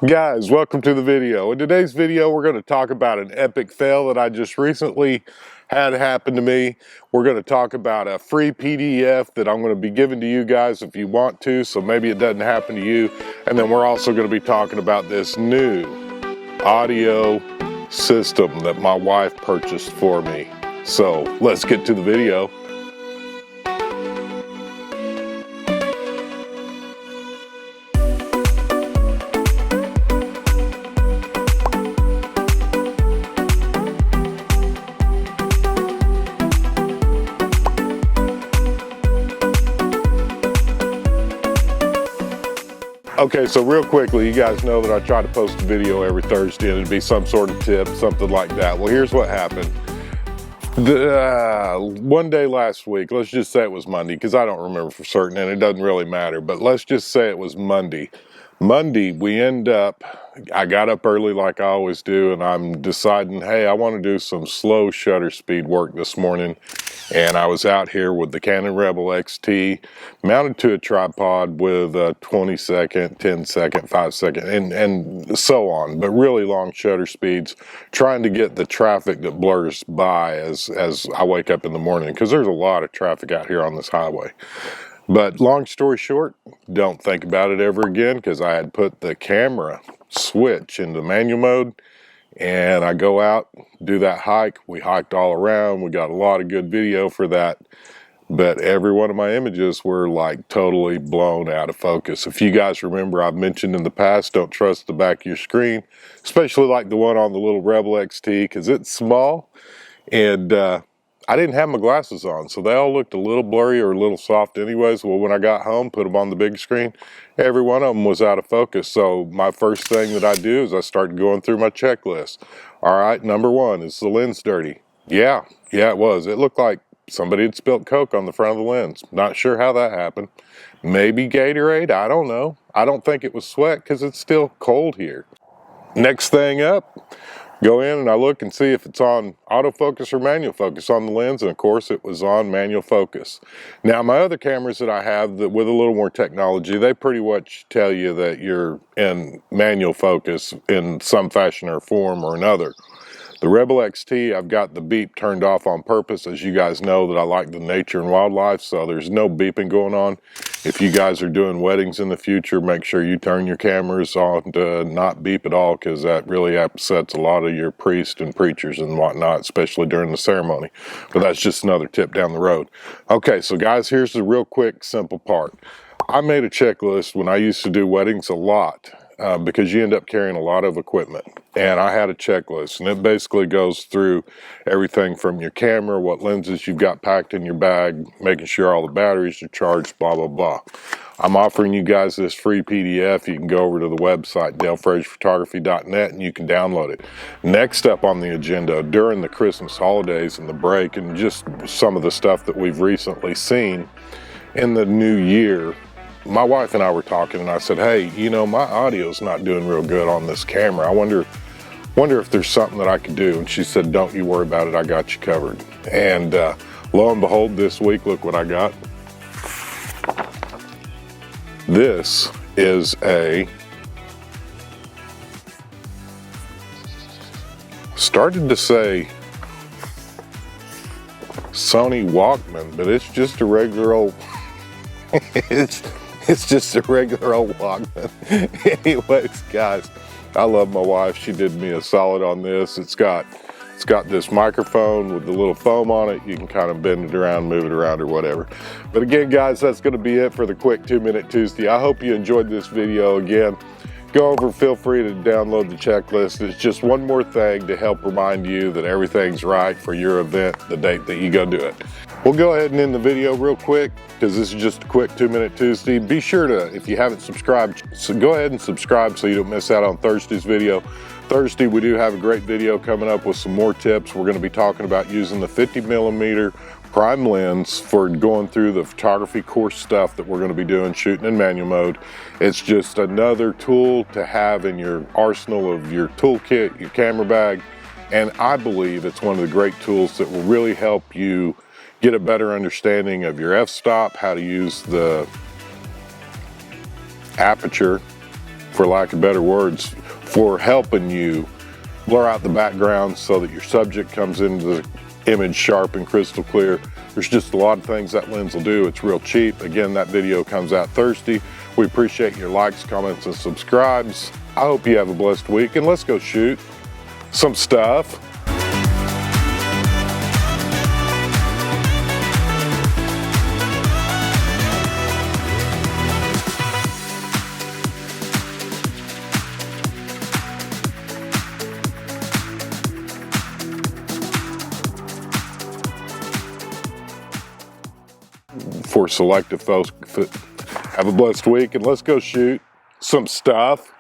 Guys, welcome to the video. In today's video, we're going to talk about an epic fail that I just recently had happen to me. We're going to talk about a free PDF that I'm going to be giving to you guys if you want to, so maybe it doesn't happen to you. And then we're also going to be talking about this new audio system that my wife purchased for me. So let's get to the video. Okay, so real quickly, you guys know that I try to post a video every Thursday and it'd be some sort of tip, something like that. Well, here's what happened. One day last week, let's just say it was Monday, because I don't remember for certain and it doesn't really matter, but let's just say it was Monday. I got up early like I always do, and I'm deciding, hey, I want to do some slow shutter speed work this morning. And I was out here with the Canon Rebel XT mounted to a tripod with a 20 second, 10 second, 5 second, and so on, but really long shutter speeds, trying to get the traffic that blurs by as I wake up in the morning, because there's a lot of traffic out here on this highway. But long story short, don't think about it ever again, because I had put the camera switch into manual mode, and I go out, do that hike. We hiked all around. We got a lot of good video for that, but every one of my images were like totally blown out of focus. If you guys remember, I've mentioned in the past, don't trust the back of your screen, especially like the one on the little Rebel XT, because it's small, and I didn't have my glasses on, so they all looked a little blurry or a little soft anyways. Well, when I got home, put them on the big screen, every one of them was out of focus. So my first thing that I do is I start going through my checklist. All right, number one, is the lens dirty? Yeah, it was. It looked like somebody had spilt Coke on the front of the lens. Not sure how that happened. Maybe Gatorade, I don't know. I don't think it was sweat because it's still cold here. Next thing up, go in and I look and see if it's on autofocus or manual focus on the lens, and of course it was on manual focus. Now my other cameras that I have that with a little more technology, they pretty much tell you that you're in manual focus in some fashion or form or another. The Rebel XT, I've got the beep turned off on purpose. As you guys know that I like the nature and wildlife, so there's no beeping going on. If you guys are doing weddings in the future, make sure you turn your cameras on to not beep at all, because that really upsets a lot of your priests and preachers and whatnot, especially during the ceremony. But that's just another tip down the road. Okay, so guys, here's the real quick, simple part. I made a checklist when I used to do weddings a lot. Because you end up carrying a lot of equipment, and I had a checklist, and it basically goes through everything from your camera, what lenses you've got packed in your bag, making sure all the batteries are charged, blah blah blah. I'm offering you guys this free PDF. You can go over to the website dalefraserphotography.net and you can download it. Next up on the agenda, during the Christmas holidays and the break, and just some of the stuff that we've recently seen in the new year, my wife and I were talking, and I said, hey, you know, my audio's not doing real good on this camera. I wonder if there's something that I could do. And she said, don't you worry about it, I got you covered. And lo and behold, this week, look what I got. This is a, started to say Sony Walkman, but it's just a regular old, It's just a regular old Walkman. Anyways, guys, I love my wife. She did me a solid on this. It's got this microphone with the little foam on it. You can kind of bend it around, move it around or whatever. But again, guys, that's going to be it for the quick 2-minute Tuesday. I hope you enjoyed this video. Again, go over, feel free to download the checklist. It's just one more thing to help remind you that everything's right for your event, the date that you go do it. We'll go ahead and end the video real quick, because this is just a quick 2-minute Tuesday. Be sure to, if you haven't subscribed, so go ahead and subscribe so you don't miss out on Thursday's video. Thursday, we do have a great video coming up with some more tips. We're going to be talking about using the 50mm prime lens for going through the photography course stuff that we're going to be doing, shooting in manual mode. It's just another tool to have in your arsenal of your toolkit, your camera bag, and I believe it's one of the great tools that will really help you get a better understanding of your f-stop, how to use the aperture, for lack of better words, for helping you blur out the background so that your subject comes into the image sharp and crystal clear. There's just a lot of things that lens will do. It's real cheap. Again, that video comes out Thursday. We appreciate your likes, comments, and subscribes. I hope you have a blessed week, and let's go shoot some stuff. For selective folks, have a blessed week, and let's go shoot some stuff.